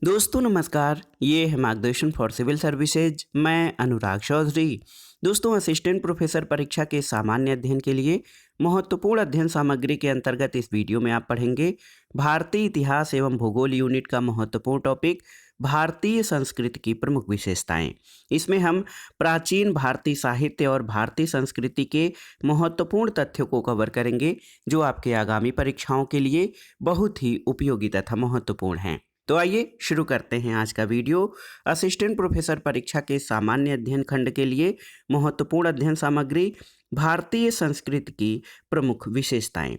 दोस्तों नमस्कार, ये है मार्गदर्शन फॉर सिविल सर्विसेज। मैं अनुराग चौधरी। दोस्तों असिस्टेंट प्रोफेसर परीक्षा के सामान्य अध्ययन के लिए महत्वपूर्ण अध्ययन सामग्री के अंतर्गत इस वीडियो में आप पढ़ेंगे भारतीय इतिहास एवं भूगोल यूनिट का महत्वपूर्ण टॉपिक भारतीय संस्कृति की प्रमुख विशेषताएं। इसमें हम प्राचीन भारतीय साहित्य और भारतीय संस्कृति के महत्वपूर्ण तथ्यों को कवर करेंगे जो आपके आगामी परीक्षाओं के लिए बहुत ही उपयोगी तथा महत्वपूर्ण हैं। तो आइए शुरू करते हैं आज का वीडियो। असिस्टेंट प्रोफेसर परीक्षा के सामान्य अध्ययन खंड के लिए महत्वपूर्ण अध्ययन सामग्री भारतीय संस्कृति की प्रमुख विशेषताएं।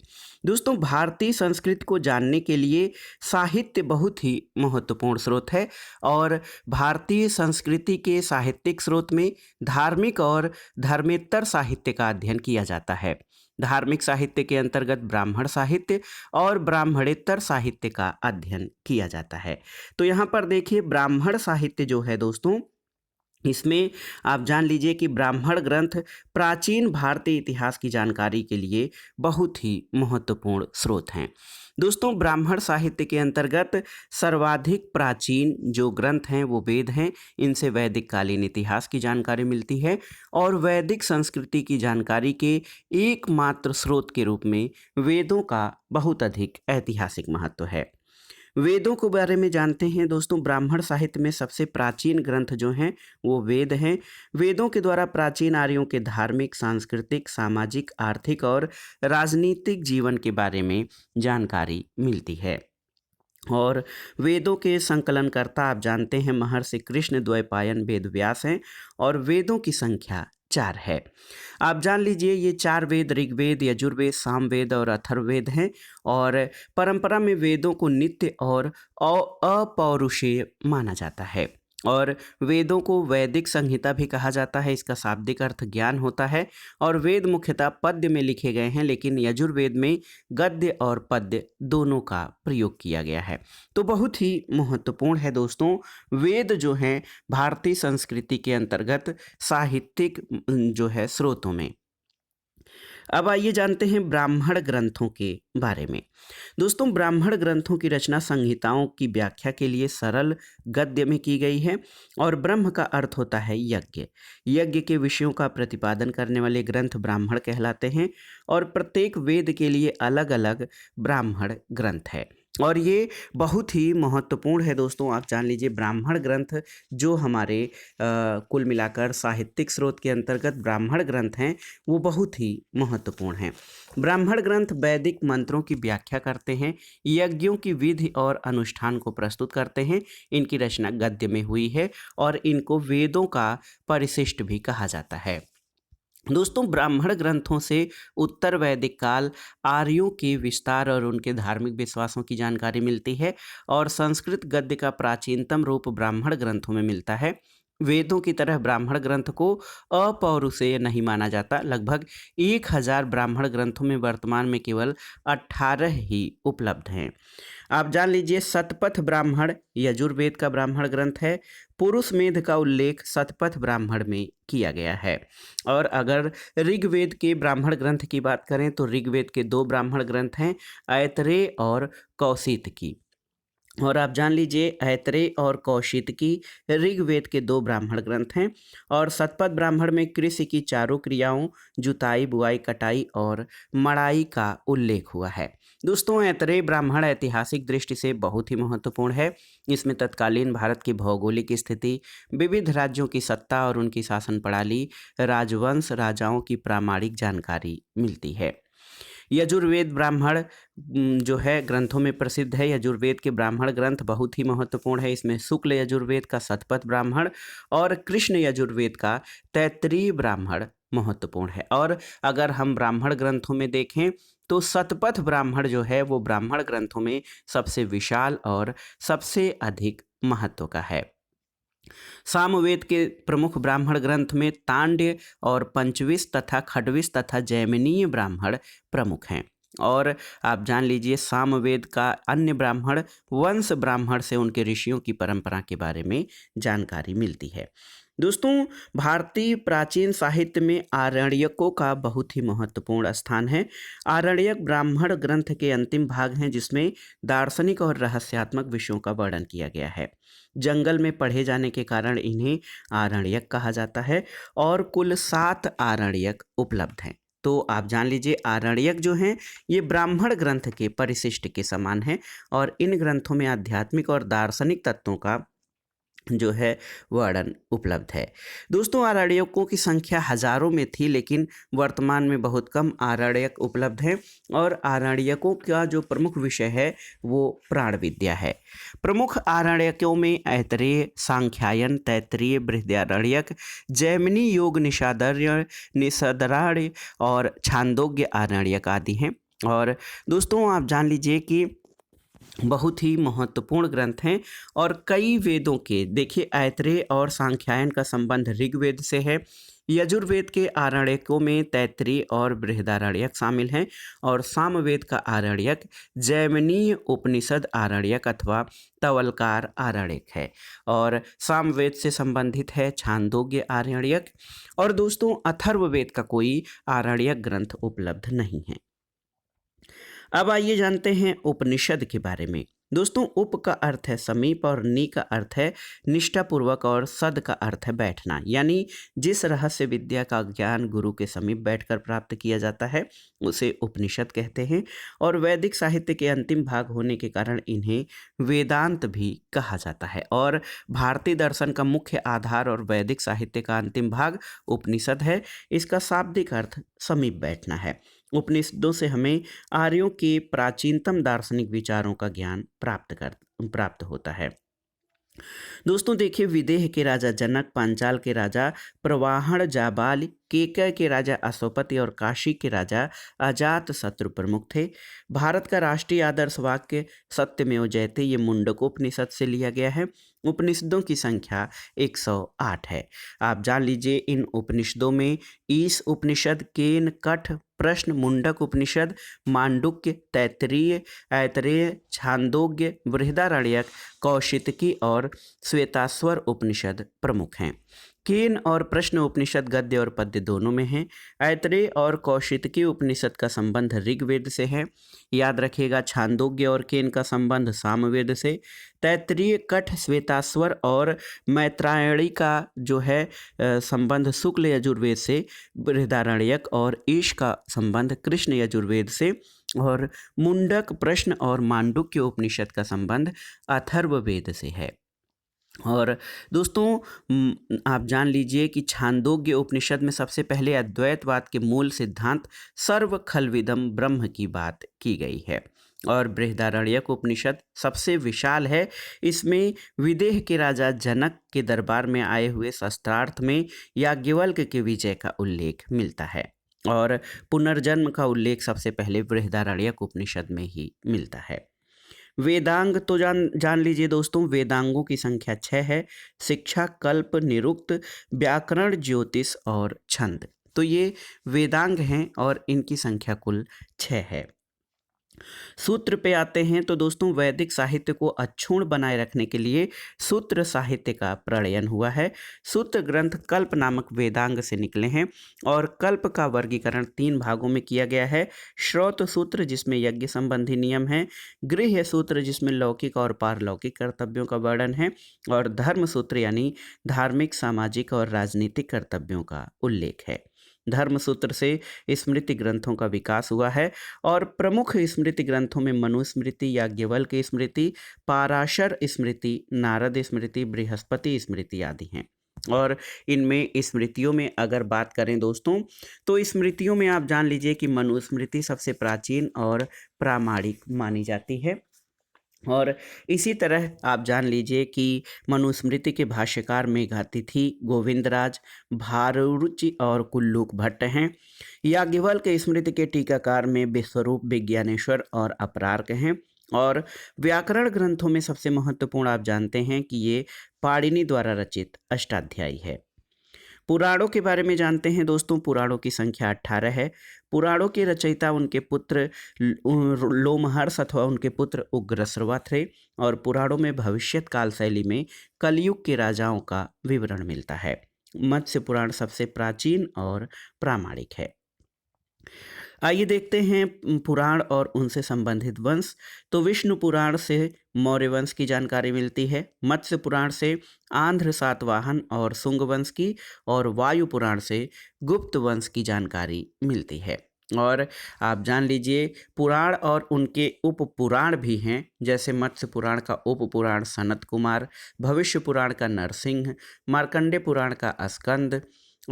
दोस्तों भारतीय संस्कृति को जानने के लिए साहित्य बहुत ही महत्वपूर्ण स्रोत है और भारतीय संस्कृति के साहित्यिक स्रोत में धार्मिक और धर्मेतर साहित्य का अध्ययन किया जाता है। धार्मिक साहित्य के अंतर्गत ब्राह्मण साहित्य और ब्राह्मणेतर साहित्य का अध्ययन किया जाता है। तो यहाँ पर देखिए ब्राह्मण साहित्य जो है दोस्तों, इसमें आप जान लीजिए कि ब्राह्मण ग्रंथ प्राचीन भारतीय इतिहास की जानकारी के लिए बहुत ही महत्वपूर्ण स्रोत हैं। दोस्तों ब्राह्मण साहित्य के अंतर्गत सर्वाधिक प्राचीन जो ग्रंथ हैं वो वेद हैं। इनसे वैदिक कालीन इतिहास की जानकारी मिलती है और वैदिक संस्कृति की जानकारी के एकमात्र स्रोत के रूप में वेदों का बहुत अधिक ऐतिहासिक महत्व है। वेदों के बारे में जानते हैं दोस्तों। ब्राह्मण साहित्य में सबसे प्राचीन ग्रंथ जो हैं वो वेद हैं। वेदों के द्वारा प्राचीन आर्यों के धार्मिक, सांस्कृतिक, सामाजिक, आर्थिक और राजनीतिक जीवन के बारे में जानकारी मिलती है। और वेदों के संकलनकर्ता आप जानते हैं महर्षि कृष्ण द्वैपायन वेद व्यास हैं और वेदों की संख्या 4 है। आप जान लीजिए ये 4 वेद ऋग्वेद, यजुर्वेद, सामवेद और अथर्ववेद हैं और परंपरा में वेदों को नित्य और अपौरुषेय माना जाता है और वेदों को वैदिक संहिता भी कहा जाता है। इसका शाब्दिक अर्थ ज्ञान होता है और वेद मुख्यतः पद्य में लिखे गए हैं, लेकिन यजुर्वेद में गद्य और पद्य दोनों का प्रयोग किया गया है। तो बहुत ही महत्वपूर्ण है दोस्तों वेद जो हैं भारतीय संस्कृति के अंतर्गत साहित्यिक जो है स्रोतों में। अब आइए जानते हैं ब्राह्मण ग्रंथों के बारे में। दोस्तों ब्राह्मण ग्रंथों की रचना संहिताओं की व्याख्या के लिए सरल गद्य में की गई है और ब्रह्म का अर्थ होता है यज्ञ। यज्ञ के विषयों का प्रतिपादन करने वाले ग्रंथ ब्राह्मण कहलाते हैं और प्रत्येक वेद के लिए अलग अलग ब्राह्मण ग्रंथ है और ये बहुत ही महत्वपूर्ण है दोस्तों। आप जान लीजिए ब्राह्मण ग्रंथ जो हमारे कुल मिलाकर साहित्यिक स्रोत के अंतर्गत ब्राह्मण ग्रंथ हैं वो बहुत ही महत्वपूर्ण हैं। ब्राह्मण ग्रंथ वैदिक मंत्रों की व्याख्या करते हैं, यज्ञों की विधि और अनुष्ठान को प्रस्तुत करते हैं। इनकी रचना गद्य में हुई है और इनको वेदों का परिशिष्ट भी कहा जाता है। दोस्तों ब्राह्मण ग्रंथों से उत्तर वैदिक काल आर्यों के विस्तार और उनके धार्मिक विश्वासों की जानकारी मिलती है और संस्कृत गद्य का प्राचीनतम रूप ब्राह्मण ग्रंथों में मिलता है। वेदों की तरह ब्राह्मण ग्रंथ को अपौरुषेय नहीं माना जाता। लगभग 1000 ब्राह्मण ग्रंथों में वर्तमान में केवल 18 ही उपलब्ध हैं। आप जान लीजिए शतपथ ब्राह्मण यजुर्वेद का ब्राह्मण ग्रंथ है। पुरुष मेध का उल्लेख शतपथ ब्राह्मण में किया गया है। और अगर ऋग्वेद के ब्राह्मण ग्रंथ की बात करें तो ऋग्वेद के 2 ब्राह्मण ग्रंथ हैं, ऐतरेय और कौशितकी। और आप जान ऐतरेय और कौशितकी ऋग्वेद के 2 ब्राह्मण ग्रंथ हैं और शतपथ ब्राह्मण में कृषि की चारों क्रियाओं जुताई, बुआई, कटाई और मड़ाई का उल्लेख हुआ है। दोस्तों ऐतरेय ब्राह्मण ऐतिहासिक दृष्टि से बहुत ही महत्वपूर्ण है। इसमें तत्कालीन भारत की भौगोलिक स्थिति, विविध राज्यों की सत्ता और उनकी शासन प्रणाली, राजवंश, राजाओं की प्रामाणिक जानकारी मिलती है। यजुर्वेद ब्राह्मण जो है ग्रंथों में प्रसिद्ध है। यजुर्वेद के ब्राह्मण ग्रंथ बहुत ही महत्वपूर्ण है। इसमें शुक्ल यजुर्वेद का शतपथ ब्राह्मण और कृष्ण यजुर्वेद का तैत्तिरीय ब्राह्मण महत्वपूर्ण है। और अगर हम ब्राह्मण ग्रंथों में देखें तो शतपथ ब्राह्मण जो है वो ब्राह्मण ग्रंथों में सबसे विशाल और सबसे अधिक महत्व का है। सामवेद के प्रमुख ब्राह्मण ग्रंथ में तांड्य और पंचविश तथा खड्विश तथा जैमिनीय ब्राह्मण प्रमुख हैं। और आप जान लीजिए सामवेद का अन्य ब्राह्मण वंश ब्राह्मण से उनके ऋषियों की परंपरा के बारे में जानकारी मिलती है। दोस्तों, भारतीय प्राचीन साहित्य में आरण्यकों का बहुत ही महत्वपूर्ण स्थान है। आरण्यक ब्राह्मण ग्रंथ के अंतिम भाग हैं जिसमें दार्शनिक और रहस्यात्मक विषयों का वर्णन किया गया है। जंगल में पढ़े जाने के कारण इन्हें आरण्यक कहा जाता है और कुल 7 आरण्यक उपलब्ध हैं। तो आप जान लीजिए आरण्यक जो हैं ये ब्राह्मण ग्रंथ के परिशिष्ट के समान हैं और इन ग्रंथों में आध्यात्मिक और दार्शनिक तत्वों का जो है वर्णन उपलब्ध है। दोस्तों, आरण्यकों की संख्या हजारों में थी लेकिन वर्तमान में बहुत कम आरण्यक उपलब्ध हैं और आरण्यकों का जो प्रमुख विषय है वो प्राण विद्या है। प्रमुख आरण्यकों में ऐतरेय, सांख्यायन, तैत्तिरीय, बृहदारण्यक, जैमिनी, योग निषादर्य, निषदराण्य और छांदोग्य आरण्यक आदि हैं। और दोस्तों, आप जान लीजिए कि बहुत ही महत्वपूर्ण ग्रंथ हैं और कई वेदों के देखिए ऐतरेय और सांख्यायन का संबंध ऋग्वेद से है। यजुर्वेद के आरण्यकों में तैत्तिरीय और बृहदारण्यक शामिल हैं और सामवेद का आरण्यक जैमिनीय उपनिषद आरण्यक अथवा तवलकार आरण्यक है और सामवेद से संबंधित है छांदोग्य आरण्यक। और दोस्तों, अथर्ववेद का कोई आरण्यक ग्रंथ उपलब्ध नहीं है। अब आइए जानते हैं उपनिषद के बारे में। दोस्तों, उप का अर्थ है समीप और नी का अर्थ है निष्ठापूर्वक और सद का अर्थ है बैठना, यानी जिस रहस्य विद्या का ज्ञान गुरु के समीप बैठकर प्राप्त किया जाता है उसे उपनिषद कहते हैं। और वैदिक साहित्य के अंतिम भाग होने के कारण इन्हें वेदांत भी कहा जाता है और भारतीय दर्शन का मुख्य आधार और वैदिक साहित्य का अंतिम भाग उपनिषद है। इसका शाब्दिक अर्थ समीप बैठना है। उपनिषदों से हमें आर्यों के प्राचीनतम दार्शनिक विचारों का ज्ञान प्राप्त होता है। दोस्तों देखिए, विदेह के राजा जनक, पांचाल के राजा प्रवाहण जाबाल, केकय के राजा अशोपति और काशी के राजा अजात शत्रु प्रमुख थे। भारत का राष्ट्रीय आदर्श वाक्य सत्यमेव जयते ये मुंडकोपनिषद से लिया गया है। उपनिषदों की संख्या 108 है। आप जान लीजिए इन उपनिषदों में ईश उपनिषद, केन, कठ, प्रश्न, मुंडक उपनिषद, मांडुक्य, तैत्तिरीय, ऐतरेय, छांदोग्य, बृहदारण्यक, कौशितकी और श्वेताश्वर उपनिषद प्रमुख हैं। केन और प्रश्न उपनिषद गद्य और पद्य दोनों में हैं। ऐतरेय और कौशितकी उपनिषद का संबंध ऋग्वेद से है। याद रखिएगा, छांदोग्य और केन का संबंध सामवेद से। तैत्तिरीय, कठ, श्वेताश्वर और मैत्रायणी का जो है संबंध शुक्ल यजुर्वेद से। बृहदारण्यक और ईश का संबंध कृष्ण यजुर्वेद से। और मुंडक, प्रश्न और मांडुक्य उपनिषद का संबंध अथर्ववेद से है। और दोस्तों, आप जान लीजिए कि छांदोग्य उपनिषद में सबसे पहले अद्वैतवाद के मूल सिद्धांत सर्व खलविदम ब्रह्म की बात की गई है। और बृहदारण्यक उपनिषद सबसे विशाल है। इसमें विदेह के राजा जनक के दरबार में आए हुए शस्त्रार्थ में याज्ञवल्क्य के विजय का उल्लेख मिलता है और पुनर्जन्म का उल्लेख सबसे पहले बृहदारण्यक उपनिषद में ही मिलता है। वेदांग तो जान लीजिए दोस्तों, वेदांगों की संख्या 6 है। शिक्षा, कल्प, निरुक्त, व्याकरण, ज्योतिष और छंद। तो ये वेदांग हैं और इनकी संख्या कुल 6 है। सूत्र पे आते हैं तो दोस्तों, वैदिक साहित्य को अक्षुण्ण बनाए रखने के लिए सूत्र साहित्य का प्रणयन हुआ है। सूत्र ग्रंथ कल्प नामक वेदांग से निकले हैं और कल्प का वर्गीकरण 3 भागों में किया गया है। श्रौत सूत्र जिसमें यज्ञ संबंधी नियम है, गृह्य सूत्र जिसमें लौकिक और पारलौकिक कर्तव्यों का वर्णन है और धर्म सूत्र यानी धार्मिक, सामाजिक और राजनीतिक कर्तव्यों का उल्लेख है। धर्मसूत्र से स्मृति ग्रंथों का विकास हुआ है और प्रमुख स्मृति ग्रंथों में मनुस्मृति, याज्ञवल्क्य स्मृति, पाराशर स्मृति, नारद स्मृति, बृहस्पति स्मृति आदि हैं। और इनमें स्मृतियों में अगर बात करें दोस्तों, तो स्मृतियों में आप जान लीजिए कि मनुस्मृति सबसे प्राचीन और प्रामाणिक मानी जाती है। और इसी तरह आप जान लीजिए कि मनुस्मृति के भाष्यकार मेघातिथि, गोविंदराज, भारुचि और कुल्लूक भट्ट हैं। याज्ञवल्क्य स्मृति के टीकाकार में विश्वरूप, विज्ञानेश्वर और अपरार्क हैं। और व्याकरण ग्रंथों में सबसे महत्वपूर्ण आप जानते हैं कि ये पाणिनि द्वारा रचित अष्टाध्यायी है। पुराणों के बारे में जानते हैं दोस्तों, पुराणों की संख्या 18 है। पुराणों के रचयिता उनके पुत्र लोमहर्ष अथवा उनके पुत्र उग्रश्रवा थे और पुराणों में भविष्यत काल शैली में कलयुग के राजाओं का विवरण मिलता है। मत्स्य पुराण सबसे प्राचीन और प्रामाणिक है। आइए देखते हैं पुराण और उनसे संबंधित वंश। तो विष्णु पुराण से मौर्य वंश की जानकारी मिलती है, मत्स्य पुराण से आंध्र सातवाहन और शुंग वंश की, और वायु पुराण से गुप्त वंश की जानकारी मिलती है। और आप जान लीजिए पुराण और उनके उप पुराण भी हैं, जैसे मत्स्य पुराण का उप पुराण सनत कुमार, भविष्य पुराण का नरसिंह, मार्कंडे पुराण का स्कंद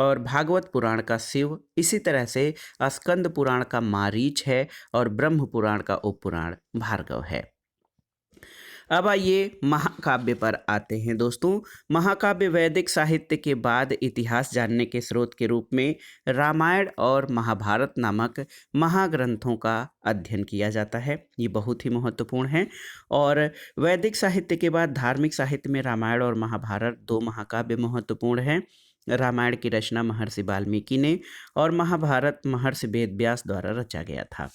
और भागवत पुराण का शिव। इसी तरह से स्कंद पुराण का मारीच है और ब्रह्म पुराण का उपपुराण भार्गव है। अब आइए महाकाव्य पर आते हैं दोस्तों। महाकाव्य वैदिक साहित्य के बाद इतिहास जानने के स्रोत के रूप में रामायण और महाभारत नामक महाग्रंथों का अध्ययन किया जाता है। ये बहुत ही महत्वपूर्ण है। और वैदिक साहित्य के बाद धार्मिक साहित्य में रामायण और महाभारत दो महाकाव्य महत्वपूर्ण हैं। रामायण की रचना महर्षि वाल्मीकि ने और महाभारत महर्षि वेदव्यास द्वारा रचा गया था।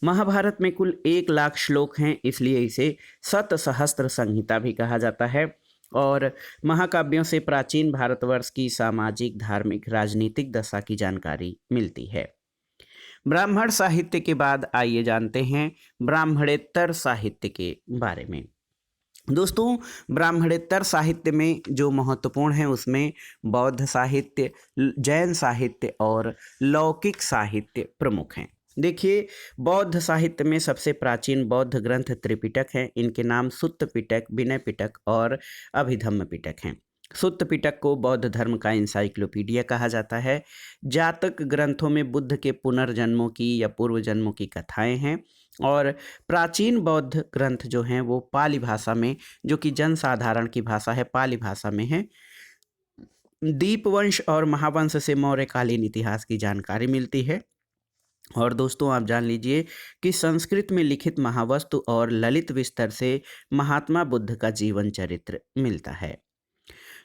महाभारत में कुल 1,00,000 श्लोक हैं, इसलिए इसे शतसहस्त्र संहिता भी कहा जाता है। और महाकाव्यों से प्राचीन भारतवर्ष की सामाजिक, धार्मिक, राजनीतिक दशा की जानकारी मिलती है। ब्राह्मण साहित्य के बाद आइए जानते हैं ब्राह्मणेतर साहित्य के बारे में। दोस्तों, ब्राह्मणेतर साहित्य में जो महत्वपूर्ण है उसमें बौद्ध साहित्य, जैन साहित्य और लौकिक साहित्य प्रमुख हैं। देखिए, बौद्ध साहित्य में सबसे प्राचीन बौद्ध ग्रंथ त्रिपिटक हैं। इनके नाम सुत्त पिटक, विनय पिटक और अभिधम्म पिटक हैं। सुत्त पिटक को बौद्ध धर्म का इंसाइक्लोपीडिया कहा जाता है। जातक ग्रंथों में बुद्ध के पुनर्जन्मों की या पूर्व जन्मों की कथाएं हैं। और प्राचीन बौद्ध ग्रंथ जो हैं वो पाली भाषा में, जो कि जनसाधारण की भाषा है, पाली भाषा में है। दीपवंश और महावंश से मौर्यकालीन इतिहास की जानकारी मिलती है। और दोस्तों, आप जान लीजिए कि संस्कृत में लिखित महावस्तु और ललित विस्तर से महात्मा बुद्ध का जीवन चरित्र मिलता है।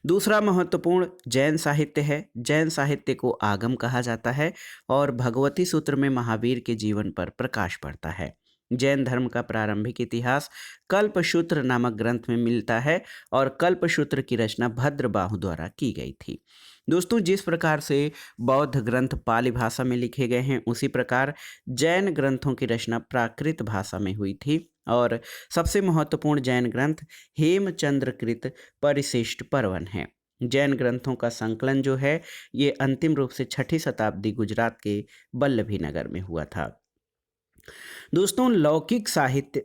दूसरा महत्वपूर्ण जैन साहित्य है। जैन साहित्य को आगम कहा जाता है और भगवती सूत्र में महावीर के जीवन पर प्रकाश पड़ता है। जैन धर्म का प्रारंभिक इतिहास कल्पसूत्र नामक ग्रंथ में मिलता है और कल्पसूत्र की रचना भद्रबाहु द्वारा की गई थी। दोस्तों, जिस प्रकार से बौद्ध ग्रंथ पाली भाषा में लिखे गए हैं, उसी प्रकार जैन ग्रंथों की रचना प्राकृत भाषा में हुई थी। और सबसे महत्वपूर्ण जैन ग्रंथ हेमचंद्रकृत परिशिष्ट पर्वन है। जैन ग्रंथों का संकलन जो है ये अंतिम रूप से 6ठी शताब्दी गुजरात के बल्लभी नगर में हुआ था। दोस्तों, लौकिक साहित्य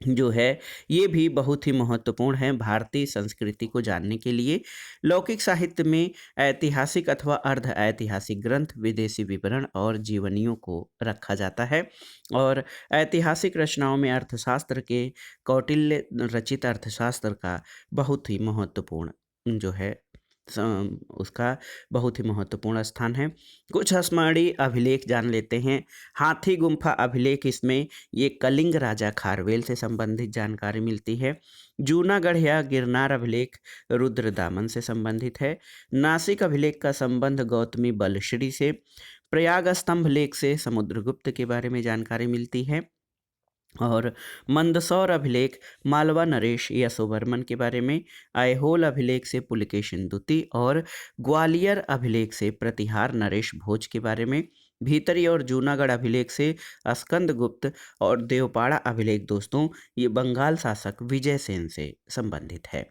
जो है ये भी बहुत ही महत्वपूर्ण है भारतीय संस्कृति को जानने के लिए। लौकिक साहित्य में ऐतिहासिक अथवा अर्ध ऐतिहासिक ग्रंथ, विदेशी विवरण और जीवनियों को रखा जाता है। और ऐतिहासिक रचनाओं में अर्थशास्त्र के कौटिल्य रचित अर्थशास्त्र का बहुत ही महत्वपूर्ण जो है उसका बहुत ही महत्वपूर्ण स्थान है। कुछ स्मरणीय अभिलेख जान लेते हैं। हाथी गुम्फा अभिलेख, इसमें ये कलिंग राजा खारवेल से संबंधित जानकारी मिलती है। जूनागढ़ या गिरनार अभिलेख रुद्रदामन से संबंधित है। नासिक अभिलेख का संबंध गौतमी बलश्री से। प्रयाग स्तंभ लेख से समुद्रगुप्त के बारे में जानकारी मिलती है। और मंदसौर अभिलेख मालवा नरेश यशोवर्मन के बारे में। ऐहोल अभिलेख से पुलकेशिन द्वितीय और ग्वालियर अभिलेख से प्रतिहार नरेश भोज के बारे में। भीतरी और जूनागढ़ अभिलेख से स्कंदगुप्त और देवपाड़ा अभिलेख दोस्तों ये बंगाल शासक विजयसेन से संबंधित है।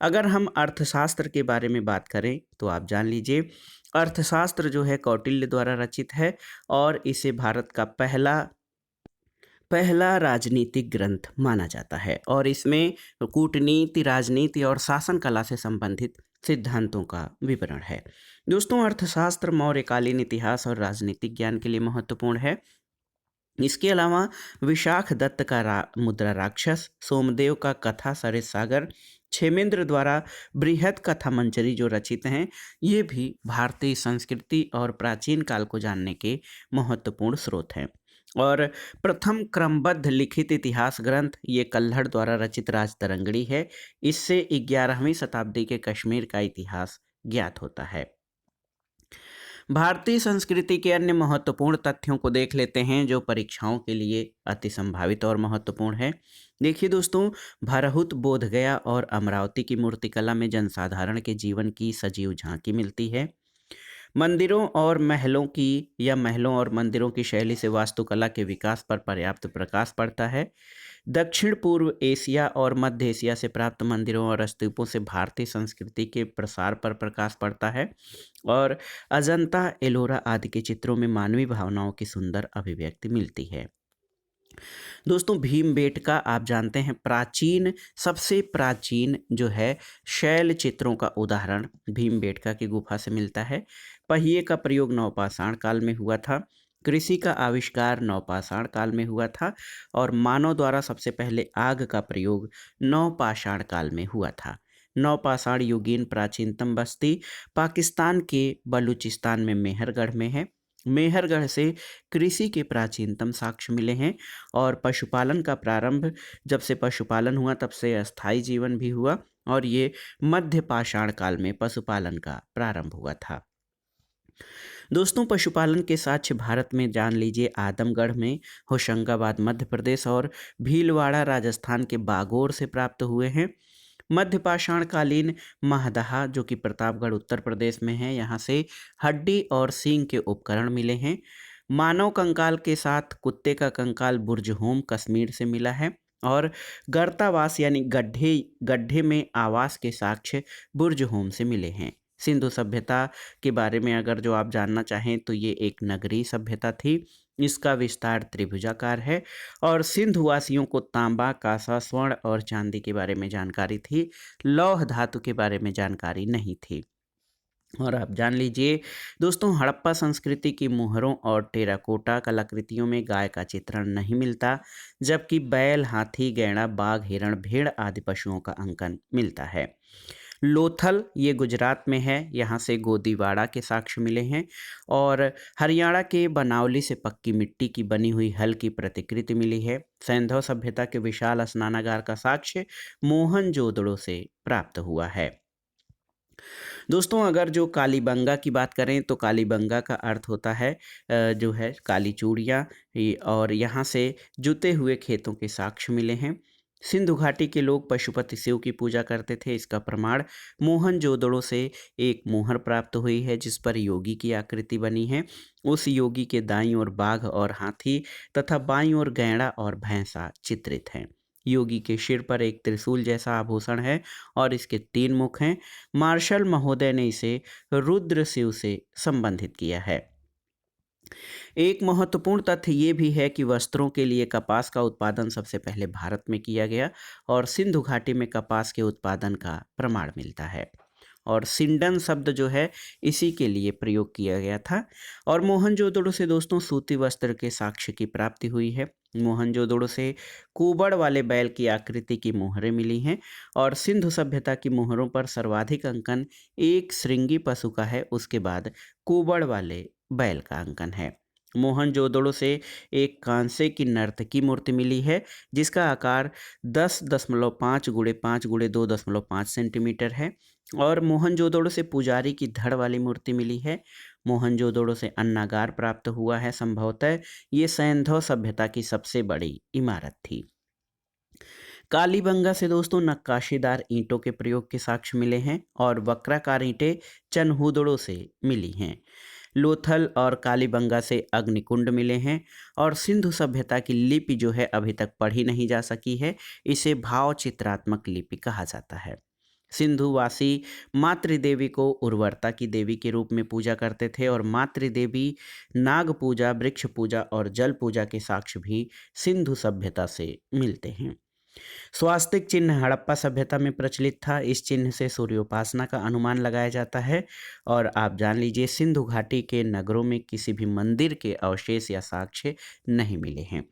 अगर हम अर्थशास्त्र के बारे में बात करें तो आप जान लीजिए अर्थशास्त्र जो है कौटिल्य द्वारा रचित है और इसे भारत का पहला राजनीतिक ग्रंथ माना जाता है। और इसमें कूटनीति, राजनीति और शासन कला से संबंधित सिद्धांतों का विवरण है। दोस्तों, अर्थशास्त्र मौर्यकालीन इतिहास और राजनीतिक ज्ञान के लिए महत्वपूर्ण है। इसके अलावा विशाख दत्त का मुद्रा राक्षस, सोमदेव का कथा सरित सागर, क्षेमेंद्र द्वारा बृहद कथा मंजरी जो रचित हैं, ये भी भारतीय संस्कृति और प्राचीन काल को जानने के महत्वपूर्ण स्रोत हैं। और प्रथम क्रमबद्ध लिखित इतिहास ग्रंथ ये कल्हड़ द्वारा रचित राजतरंगिणी है। इससे 11वीं शताब्दी के कश्मीर का इतिहास ज्ञात होता है। भारतीय संस्कृति के अन्य महत्वपूर्ण तथ्यों को देख लेते हैं जो परीक्षाओं के लिए अति संभावित और महत्वपूर्ण है। देखिए दोस्तों, भरहुत, बोधगया और अमरावती की मूर्तिकला में जनसाधारण के जीवन की सजीव झांकी मिलती है। मंदिरों और महलों की या महलों और मंदिरों की शैली से वास्तुकला के विकास पर पर्याप्त प्रकाश पड़ता है। दक्षिण पूर्व एशिया और मध्य एशिया से प्राप्त मंदिरों और स्तूपों से भारतीय संस्कृति के प्रसार पर प्रकाश पड़ता है। और अजंता, एलोरा आदि के चित्रों में मानवीय भावनाओं की सुंदर अभिव्यक्ति मिलती है। दोस्तों, भीमबेटका आप जानते हैं प्राचीन, सबसे प्राचीन जो है शैल चित्रों का उदाहरण भीमबेटका की गुफा से मिलता है। पहिए का प्रयोग नवपाषाण काल में हुआ था। कृषि का आविष्कार नवपाषाण काल में हुआ था और मानव द्वारा सबसे पहले आग का प्रयोग नवपाषाण काल में हुआ था। नवपाषाण युगीन प्राचीनतम बस्ती पाकिस्तान के बलूचिस्तान में मेहरगढ़ में है। मेहरगढ़ से कृषि के प्राचीनतम साक्ष्य मिले हैं और पशुपालन का प्रारंभ, जब से पशुपालन हुआ तब से अस्थायी जीवन भी हुआ और ये मध्य पाषाण काल में पशुपालन का प्रारंभ हुआ था। दोस्तों, पशुपालन के साक्ष्य भारत में जान लीजिए आदमगढ़ में, होशंगाबाद मध्य प्रदेश और भीलवाड़ा राजस्थान के बागोर से प्राप्त हुए हैं। मध्य पाषाण कालीन महदहा जो कि प्रतापगढ़ उत्तर प्रदेश में है, यहाँ से हड्डी और सींग के उपकरण मिले हैं। मानव कंकाल के साथ कुत्ते का कंकाल बुर्जहोम कश्मीर से मिला है और गर्तावास यानी गड्ढे गड्ढे में आवास के साक्ष्य बुर्जहोम से मिले हैं। सिंधु सभ्यता के बारे में अगर जो आप जानना चाहें तो ये एक नगरीय सभ्यता थी। इसका विस्तार त्रिभुजाकार है और सिंधु वासियों को तांबा, कांसा, स्वर्ण और चांदी के बारे में जानकारी थी। लौह धातु के बारे में जानकारी नहीं थी। और आप जान लीजिए दोस्तों, हड़प्पा संस्कृति की मुहरों और टेराकोटा कलाकृतियों में गाय का चित्रण नहीं मिलता, जबकि बैल, हाथी, गैंडा, बाघ, हिरण, भेड़ आदि पशुओं का अंकन मिलता है। लोथल ये गुजरात में है, यहाँ से गोदीवाड़ा के साक्ष्य मिले हैं और हरियाणा के बनावली से पक्की मिट्टी की बनी हुई हल की प्रतिकृति मिली है। सैंधव सभ्यता के विशाल स्नानागार का साक्ष्य मोहनजोदड़ो से प्राप्त हुआ है। दोस्तों, अगर जो कालीबंगा की बात करें तो कालीबंगा का अर्थ होता है जो है काली चूड़ियाँ, और यहाँ से जुते हुए खेतों के साक्ष्य मिले हैं। सिंधु घाटी के लोग पशुपति शिव की पूजा करते थे। इसका प्रमाण मोहनजोदड़ो से एक मोहर प्राप्त हुई है जिस पर योगी की आकृति बनी है। उस योगी के दाईं ओर बाघ और हाथी तथा बाईं ओर गैंडा और भैंसा चित्रित हैं। योगी के सिर पर एक त्रिशूल जैसा आभूषण है और इसके 3 मुख हैं। मार्शल महोदय ने इसे रुद्र शिव से संबंधित किया है। एक महत्वपूर्ण तथ्य ये भी है कि वस्त्रों के लिए कपास का उत्पादन सबसे पहले भारत में किया गया और सिंधु घाटी में कपास के उत्पादन का प्रमाण मिलता है। और सिंडन शब्द जो है इसी के लिए प्रयोग किया गया था। और मोहनजोदड़ो से दोस्तों सूती वस्त्र के साक्ष्य की प्राप्ति हुई है। मोहनजोदड़ो से कुबड़ वाले बैल की आकृति की मोहरें मिली हैं और सिंधु सभ्यता की मोहरों पर सर्वाधिक अंकन एक श्रृंगी पशु का है, उसके बाद कुबड़ वाले बैल का अंकन है। मोहनजोदड़ो से एक कांसे की नर्तकी मूर्ति मिली है जिसका आकार 10.5 गुणे 5 गुणे 2.5 सेंटीमीटर है और मोहनजोदड़ो से पुजारी की धड़ वाली मूर्ति मिली है। मोहनजोदड़ो से अन्नागार प्राप्त हुआ है। संभवतः ये सैंधव सभ्यता की सबसे बड़ी इमारत थी। कालीबंगा से दोस्तों नक्काशीदार ईंटों के प्रयोग के साक्ष्य मिले हैं और वक्राकार ईंटें चनहूदड़ो से मिली हैं। लोथल और कालीबंगा से अग्निकुंड मिले हैं और सिंधु सभ्यता की लिपि जो है अभी तक पढ़ी नहीं जा सकी है। इसे भाव चित्रात्मक लिपि कहा जाता है। सिंधुवासी मातृदेवी को उर्वरता की देवी के रूप में पूजा करते थे और मातृदेवी, नाग पूजा, वृक्ष पूजा और जल पूजा के साक्ष्य भी सिंधु सभ्यता से मिलते हैं। स्वास्तिक चिन्ह हड़प्पा सभ्यता में प्रचलित था। इस चिन्ह से सूर्योपासना का अनुमान लगाया जाता है। और आप जान लीजिए सिंधु घाटी के नगरों में किसी भी मंदिर के अवशेष या साक्ष्य नहीं मिले हैं।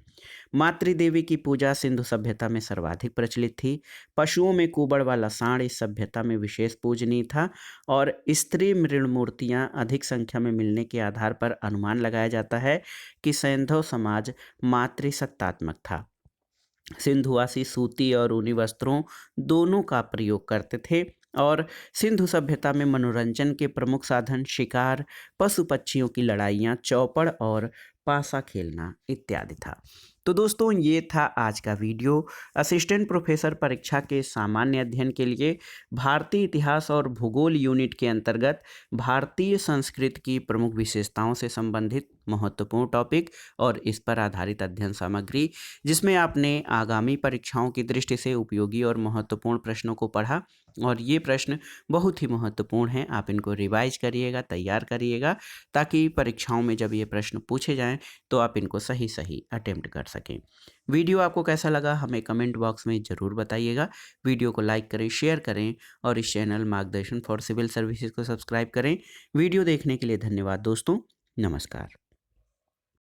मातृदेवी की पूजा सिंधु सभ्यता में सर्वाधिक प्रचलित थी। पशुओं में कुबड़ वाला सांड इस सभ्यता में विशेष पूजनीय था और स्त्री मृण मूर्तियां अधिक संख्या में मिलने के आधार पर अनुमान लगाया जाता है कि सैंधव समाज मातृसत्तात्मक था। सिंधुवासी सूती और ऊनी वस्त्रों दोनों का प्रयोग करते थे। और सिंधु सभ्यता में मनोरंजन के प्रमुख साधन शिकार, पशु पक्षियों की लड़ाइयाँ, चौपड़ और पासा खेलना इत्यादि था। तो दोस्तों ये था आज का वीडियो। असिस्टेंट प्रोफेसर परीक्षा के सामान्य अध्ययन के लिए भारतीय इतिहास और भूगोल यूनिट के अंतर्गत भारतीय संस्कृति की प्रमुख विशेषताओं से संबंधित महत्वपूर्ण टॉपिक और इस पर आधारित अध्ययन सामग्री, जिसमें आपने आगामी परीक्षाओं की दृष्टि से उपयोगी और महत्वपूर्ण प्रश्नों को पढ़ा। और ये प्रश्न बहुत ही महत्वपूर्ण हैं, आप इनको रिवाइज करिएगा, तैयार करिएगा, ताकि परीक्षाओं में जब ये प्रश्न पूछे जाएं तो आप इनको सही सही अटेम्प्ट कर सकें। वीडियो आपको कैसा लगा हमें कमेंट बॉक्स में ज़रूर बताइएगा। वीडियो को लाइक करें, शेयर करें और इस चैनल मार्गदर्शन फॉर सिविल सर्विसेज को सब्सक्राइब करें। वीडियो देखने के लिए धन्यवाद दोस्तों। नमस्कार।